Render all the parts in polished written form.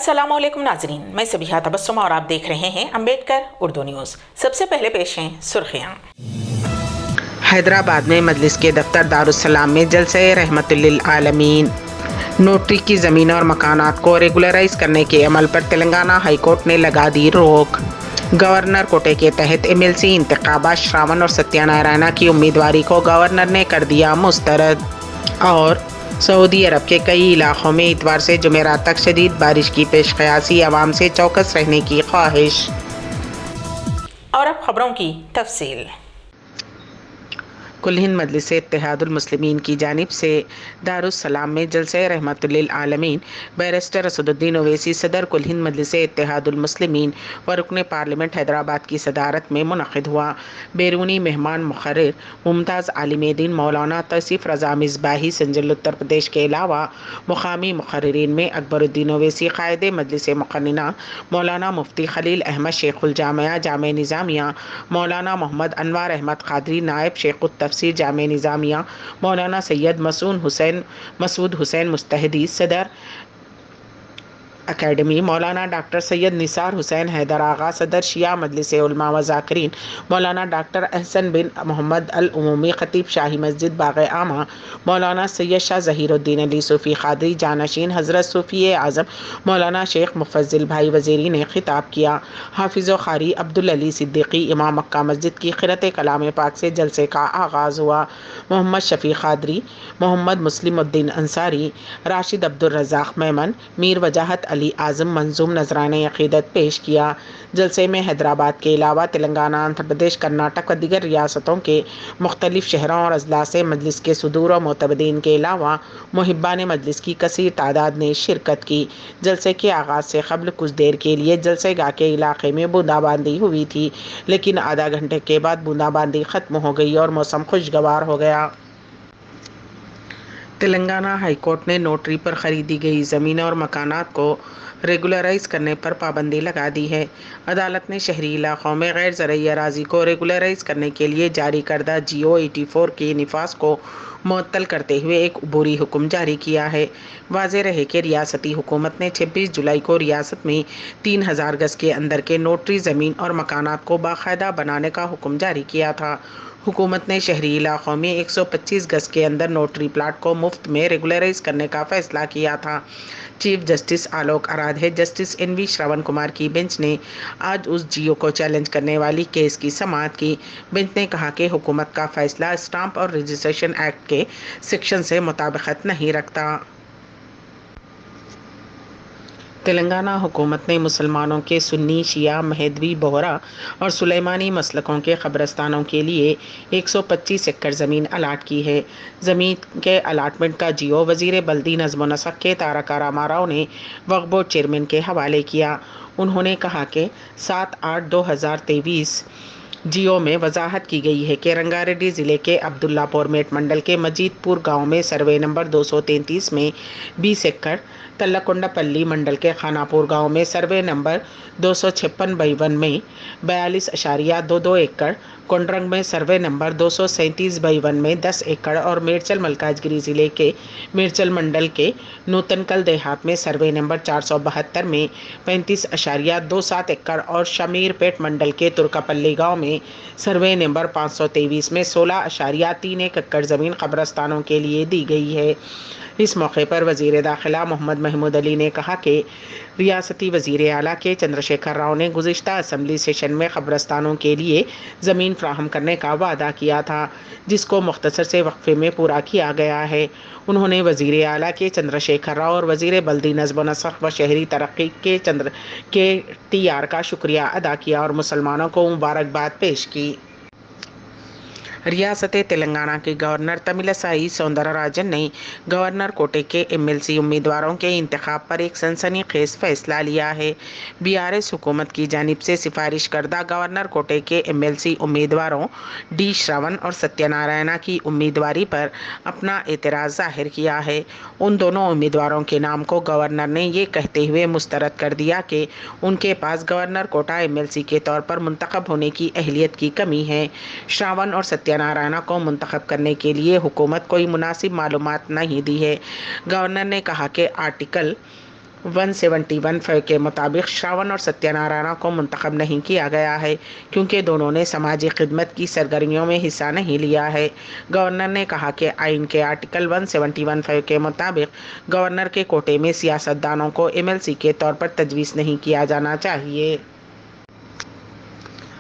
अस्सलामुअलैकुम नाजरीन, मैं सबिहा तबस्सुम और आप देख रहे हैं अम्बेडकर उर्दू न्यूज़। सबसे पहले पेश हैं सुर्खियाँ। हैदराबाद में मजलिस के दफ्तर दारुस्सलाम में जलसे रहमतुल्लिल आलमीन। नोटरी की ज़मीन और मकानात को रेगुलराइज करने के अमल पर तेलंगाना हाई कोर्ट ने लगा दी रोक। गवर्नर कोटे के तहत एमएलसी इंतखाबात श्रावण और सत्यनारायण की उम्मीदवारी को गवर्नर ने कर दिया मुस्तरद। और सऊदी अरब के कई इलाकों में इतवार से जुमेरात तक शदीद बारिश की पेशकयासी, आवाम से चौकस रहने की ख्वाहिश। और अब खबरों की तफसील। कुल हिंद मजलिस इत्तेहादुल मुस्लिमीन की जानिब से दारुस्सलाम में जलसे रहमतुल्लिल आलमीन बैरिस्टर असदुद्दीन ओवैसी सदर कुल हिंद मजलिस इत्तेहादुल मुस्लिमीन व रुकन पार्लियामेंट हैदराबाद की सदारत में मुनक़िद हुआ। बैरूनी मेहमान मुक़र्रिर मुमताज़ आलिम दीन मौलाना तौसीफ़ रज़ा मिसबाही संजल उत्तर प्रदेश के अलावा मुक़ामी मुक़र्रिरीन में अकबरुद्दीन ओवैसी क़ायदे मजलिस मुक़न्निना मौलाना मुफ्ती खलील अहमद शेखुल जामिया जामे निज़ामिया, मौलाना मोहम्मद अनवार अहमद क़ादरी नायब शेखुत तफसीर जामे निज़ामिया, मौलाना सैयद मसूद हुसैन मुस्तहदी सदर अकेडमी, मौलाना डॉक्टर सैयद निसार हुसैन हैदर आगा सदर शिया मजलिस उलमा व ज़ाकिरीन, मौलाना डॉक्टर अहसन बिन मोहम्मद अल उमूमी खतीब शाही मस्जिद बाग़ आमा, मौलाना सैयद शाह ज़हीरुद्दीन अली सूफ़ी क़ादरी जानशीन हज़रत सूफ़ी आज़म मौलाना शेख मुफ़ज़्ज़िल भाई वज़ीरी ने खिताब किया। हाफिज़ व क़ारी अब्दुल अली सिद्दीक़ी इमाम मक्का मस्जिद की क़िरात कलाम पाक से जलसे का आगाज़ हुआ। मोहम्मद शफ़ी क़ादरी, मोहम्मद मुस्लिमुद्दीन अंसारी, राशिद अब्दुल रज़ाक़ मेमन, मीर वजाहत अली आज़म मंजूम नजराने अक़ीदत पेश किया। जलसे में हैदराबाद के अलावा तेलंगाना, आंध्र प्रदेश, कर्नाटक व दीगर रियासतों के मुख्तलिफ शहरों और अजला से मजलिस के सुदूर और मोतबदीन के अलावा मुहिब्बान मजलिस की कसीर तादाद ने शिरकत की। जलसे के आगाज़ से कबल कुछ देर के लिए जलसे गाह के इलाके में बूंदाबांदी हुई थी, लेकिन आधा घंटे के बाद बूंदाबांदी ख़त्म हो गई और मौसम खुशगवार हो गया। तेलंगाना हाई कोर्ट ने नोटरी पर ख़रीदी गई ज़मीन और मकानात को रेगुलराइज करने पर पाबंदी लगा दी है। अदालत ने शहरी इलाक़ों में गैर ज़रई अराज़ी को रेगुलराइज करने के लिए जारी करदा GO 84 के निफाज को मुअत्तल करते हुए एक अबूरी हुक्म जारी किया है। वाज़ेह रहे कि रियासती हुकूमत ने 26 जुलाई को रियासत में 3000 गज़ के अंदर के नोटरी ज़मीन और मकानात को बाकायदा बनाने का हुक्म जारी किया था। हुकूमत ने शहरी इलाक़ों में 125 गज़ के अंदर नोटरी प्लाट को मुफ्त में रेगुलराइज करने का फ़ैसला किया था। चीफ जस्टिस आलोक आराधे, जस्टिस NV श्रवण कुमार की बेंच ने आज उस GO को चैलेंज करने वाली केस की समाअत की। बेंच ने कहा कि हुकूमत का फ़ैसला स्टाम्प और रजिस्ट्रेशन एक्ट के सेक्शन से मुताबिकत नहीं रखता। तेलंगाना हुकूमत ने मुसलमानों के सुन्नी, शिया, महदवी, बोहरा और सुलेमानी मसलकों के कब्रस्तानों के लिए 125 एकड़ ज़मीन अलाट की है। ज़मीन के अलाटमेंट का GO वज़ीर बल्दी नज़्म व नस्क़ के तारक रामाराव ने वक्फ़ बोर्ड चेयरमैन के हवाले किया। उन्होंने कहा कि 7/8/2023 GO में वजाहत की गई है कि रंगारेड्डी ज़िले के अब्दुल्लापुर मेट मंडल के मजीदपुर गांव में सर्वे नंबर 233 में 20 एकड़, तल्लाकोंडापल्ली मंडल के खानापुर गांव में सर्वे नंबर 256/1 में 42.22 एकड़, कोंडरंग में सर्वे नंबर 237/1 में 10 एकड़ और मेरचल मलकाजगिरी ज़िले के मेरचल मंडल के नूतनकल देहात में सर्वे नंबर 472 में 35.27 एकड़ और शमीरपेट मंडल के तुर्कापल्ली गांव में सर्वे नंबर 523 में 16.31 एकड़ ज़मीन कब्रस्तानों के लिए दी गई है। इस मौके पर वज़ीर दाखिला मोहम्मद महमूद अली ने कहा कि रियासती वज़ीर आला के चंद्रशेखर राव ने गुज़िश्ता असम्बली सेशन में कब्रस्तानों के लिए ज़मीन फ़राहम करने का वादा किया था, जिसको मुख्तसर से वक्फ़े में पूरा किया गया है। उन्होंने वज़ीर आला के चंद्रशेखर राव और वज़ीर बल्दी नज़्म व नस्क़ व शहरी तरक्की के TR का शुक्रिया अदा किया और मुसलमानों को मुबारकबाद पेश की। रियासत तेलंगाना के गवर्नर तमिलसाई सौंदरराजन ने गवर्नर कोटे के MLC उम्मीदवारों के इंतखाब पर एक सनसनीखेज़ फ़ैसला लिया है। BRS हुकूमत की जानिब से सिफारिश करदा गवर्नर कोटे के MLC उम्मीदवारों D श्रवण और सत्यनारायण की उम्मीदवारी पर अपना एतराज़ ज़ाहिर किया है। उन दोनों उम्मीदवारों के नाम को गवर्नर ने ये कहते हुए मुस्तरद कर दिया कि उनके पास गवर्नर कोटा MLC के तौर पर मुंतखब होने की अहलियत की कमी है। श्रवण और सत्यनारायण को मुंतखब करने के लिए हुकूमत कोई मुनासिब मालूमात नहीं दी है। गवर्नर ने कहा कि आर्टिकल 171 के मुताबिक श्रावण और सत्यनारायण को मुंतखब नहीं किया गया है क्योंकि दोनों ने समाजी खिदमत की सरगर्मियों में हिस्सा नहीं लिया है। गवर्नर ने कहा कि आइन के आर्टिकल 171 के मुताबिक गवर्नर के कोटे में सियासतदानों को MLC के तौर पर तजवीज़ नहीं किया जाना चाहिए।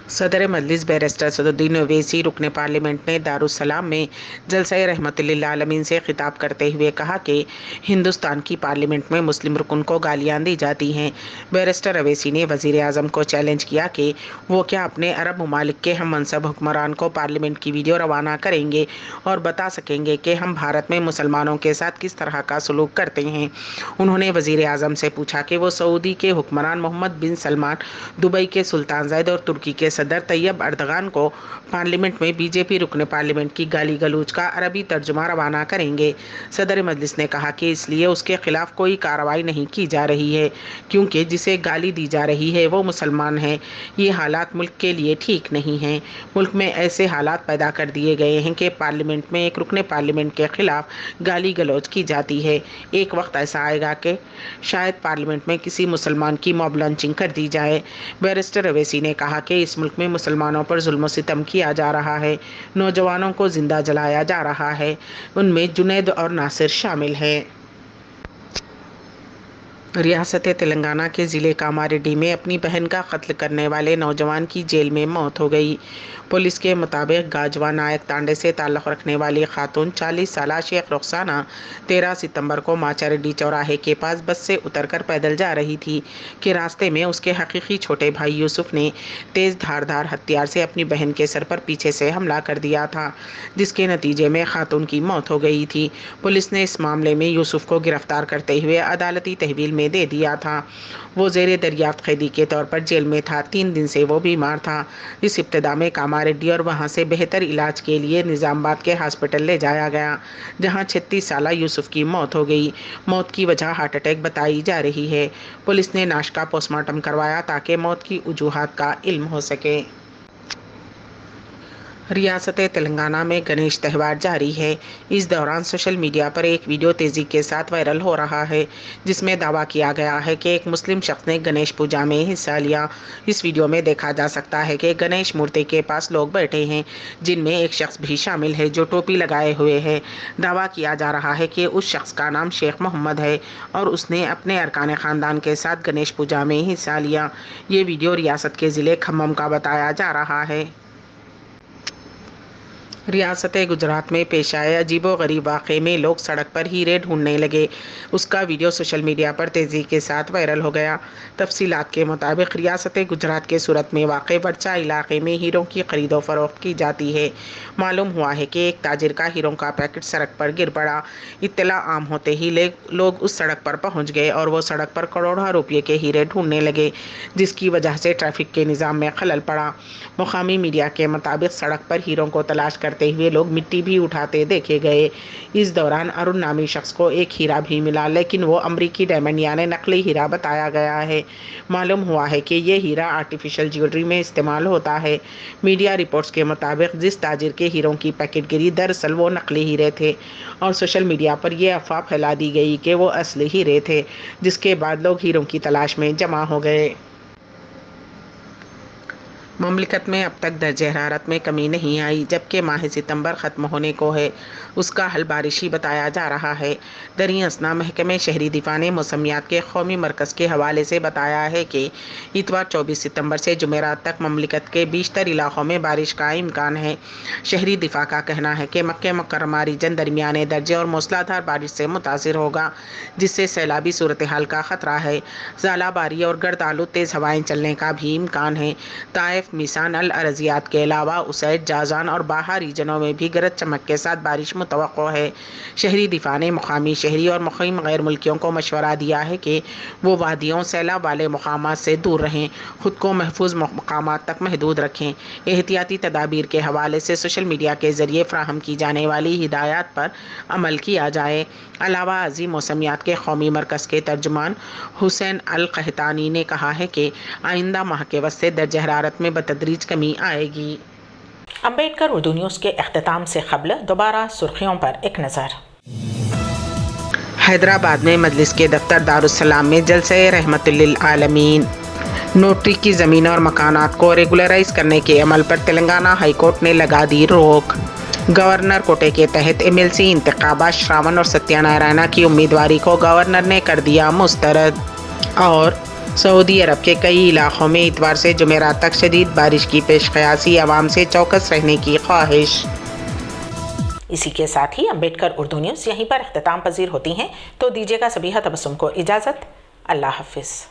सदर मजलिस बैरिस्टर सदुद्दीन ओवैसी रुकने पार्लियामेंट ने दारुस्सलाम में जलसा रहमतुल्लिल आलमीन से खिताब करते हुए कहा कि हिंदुस्तान की पार्लियामेंट में मुस्लिम रुकन को गालियां दी जाती हैं। बैरिस्टर ओवैसी ने वज़ीर आज़म को चैलेंज किया कि वो क्या अपने अरब ममालिक के हम मनसब हुक्मरान को पार्लियामेंट की वीडियो रवाना करेंगे और बता सकेंगे कि हम भारत में मुसलमानों के साथ किस तरह का सलूक करते हैं। उन्होंने वज़ीर आज़म से पूछा कि वो सऊदी के हुक्मरान मोहम्मद बिन सलमान, दुबई के सुल्तान ज़ैद और तुर्की के सदर तैयब अर्दगान को पार्लियामेंट में बीजेपी रुकने पार्लियामेंट की गाली गलौज का अरबी तर्जुमा रवाना करेंगे। सदर मजलिस ने कहा कि इसलिए उसके खिलाफ कोई कार्रवाई नहीं की जा रही है क्योंकि जिसे गाली दी जा रही है वो मुसलमान है। ये हालात मुल्क के लिए ठीक नहीं हैं। मुल्क में ऐसे हालात पैदा कर दिए गए हैं कि पार्लियामेंट में एक रुकने पार्लियामेंट के खिलाफ गाली गलौज की जाती है। एक वक्त ऐसा आएगा कि शायद पार्लियामेंट में किसी मुसलमान की मॉब लॉन्चिंग कर दी जाए। बैरिस्टर ओवैसी ने कहा कि इस मुल्क में मुसलमानों पर जुल्म सितम किया जा रहा है, नौजवानों को जिंदा जलाया जा रहा है, उनमें जुनैद और नासिर शामिल हैं। रियासत तेलंगाना के ज़िले कामारेड्डी में अपनी बहन का कत्ल करने वाले नौजवान की जेल में मौत हो गई। पुलिस के मुताबिक गाजवा नायक तांडे से ताल्लुक़ रखने वाली खातून 40 साला शेख रुखसाना 13 सितंबर को माचारेड्डी चौराहे के पास बस से उतरकर पैदल जा रही थी कि रास्ते में उसके हकीकी छोटे भाई यूसुफ ने तेज़ धारदार हथियार से अपनी बहन के सर पर पीछे से हमला कर दिया था, जिसके नतीजे में खातून की मौत हो गई थी। पुलिस ने इस मामले में यूसुफ को गिरफ्तार करते हुए अदालती तहवील में दे दिया था। वो ज़ेरे दरियाफ्त कैदी के तौर पर जेल में था। 3 दिन से वो बीमार था। इस इब्तिदा में कामारेड्डी और वहाँ से बेहतर इलाज के लिए निज़ामाबाद के हॉस्पिटल ले जाया गया, जहाँ 36 साला यूसुफ की मौत हो गई। मौत की वजह हार्ट अटैक बताई जा रही है। पुलिस ने नाश का पोस्टमार्टम करवाया ताकि मौत की वजूहात का इल्म हो सके। रियासत तेलंगाना में गणेश त्यौहार जारी है। इस दौरान सोशल मीडिया पर एक वीडियो तेज़ी के साथ वायरल हो रहा है, जिसमें दावा किया गया है कि एक मुस्लिम शख्स ने गणेश पूजा में हिस्सा लिया। इस वीडियो में देखा जा सकता है कि गणेश मूर्ति के पास लोग बैठे हैं, जिनमें एक शख्स भी शामिल है जो टोपी लगाए हुए है। दावा किया जा रहा है कि उस शख्स का नाम शेख मोहम्मद है और उसने अपने अरकान ख़ानदान के साथ गणेश पूजा में हिस्सा लिया। ये वीडियो रियासत के ज़िले खम्मम का बताया जा रहा है। रियासत गुजरात में पेश आए अजीबोगरीब वाक़े में लोग सड़क पर हीरे ढूंढने लगे। उसका वीडियो सोशल मीडिया पर तेज़ी के साथ वायरल हो गया। तफसीलात के मुताबिक रियासत गुजरात के सूरत में वाक़े वर्चा इलाके में हीरों की खरीदो फरोख्त की जाती है। मालूम हुआ है कि एक ताजिर का हीरों का पैकेट सड़क पर गिर पड़ा। इत्तला आम होते ही लोग उस सड़क पर पहुँच गए और वो सड़क पर करोड़ों रुपये के हीरे ढूंढने लगे, जिसकी वजह से ट्रैफिक के निज़ाम में खलल पड़ा। मुकामी मीडिया के मुताबिक सड़क पर हीरों को तलाश करते हुए लोग मिट्टी भी उठाते देखे गए। इस दौरान अरुण नामी शख्स को एक हीरा भी मिला, लेकिन वो अमरीकी डायमंड यानी नकली हीरा बताया गया है। मालूम हुआ है कि ये हीरा आर्टिफिशियल ज्वेलरी में इस्तेमाल होता है। मीडिया रिपोर्ट्स के मुताबिक जिस ताजिर के हीरों की पैकेट गिरी, दरअसल वो नकली हीरे थे और सोशल मीडिया पर यह अफवाह फैला दी गई कि वो असली हीरे थे, जिसके बाद लोग हीरों की तलाश में जमा हो गए। ममलिकत में अब तक दर्जे हरारत में कमी नहीं आई, जबकि माह सितंबर ख़त्म होने को है। उसका हल बारिशी बताया जा रहा है। दरी असना महकमे शहरी दिफा ने मौसमियात के कौमी मरकज़ के हवाले से बताया है कि इतवार 24 सितंबर से जुमेरात तक ममलिकत के बीशतर इलाक़ों में बारिश का इम्कान है। शहरी दिफा का कहना है कि मक्के मुकर्रमा रीजन दरमियाने दर्जे और मूसलाधार बारिश से मुतासिर होगा, जिससे सैलाबी सूरत हाल का ख़तरा है। ज़ालाबारी और गर्द आलू तेज़ हवाएँ चलने का भी इम्कान है। ताइफ, मिसान, अल अरजियात के अलावा उसैद, जाजान और बाहा रीजनों में भी गरज चमक के साथ बारिश मुतवक्को है। शहरी दिफा ने मुकामी शहरी और मुक़ीम गैर मुल्कियों को मशवरा दिया है कि वो वादियों, सैलाब वाले मकामात से दूर रहें, ख़ुद को महफूज मकामात तक महदूद रखें। एहतियाती तदाबीर के हवाले से सोशल मीडिया के ज़रिए फ़राहम की जाने वाली हिदायत पर अमल किया जाए। अलावा अज़ीम मौसमियात के कौमी मरकज़ के तर्जुमान हुसैन अल कहतानी ने कहा है कि आइंदा माह के वक्त से दर्ज हरारत में बतदरीज कमी आएगी। अम्बेडकर उर्दू न्यूज़ के अख्तिताम से क़ब्ल दोबारा सुर्खियों पर एक नज़र। حیدرآباد میں مجلس کے دفتر دارالسلام میں جلسہ رحمت للعالمین۔ نوٹری کی زمین اور مکانات کو ریگولرائز کرنے کے عمل پر تلنگانہ ہائی کورٹ نے لگا دی روک۔ گورنر کوٹے کے تحت MLC انتخابات شراون اور ستیہ نارائنا کی امیدواری کو گورنر نے کر دیا مسترد۔ اور سعودی عرب کے کئی علاقوں میں اتوار سے جمعرات تک شدید بارش کی پیش قیاسی، عوام سے چوکس رہنے کی خواہش۔ اسی کے ساتھ ہی امبیڈکر اردو نیوز یہیں پر اختتام پذیر ہوتی ہیں، تو دیجیے گا سبیحہ تبسم کو اجازت۔ اللہ حافظ۔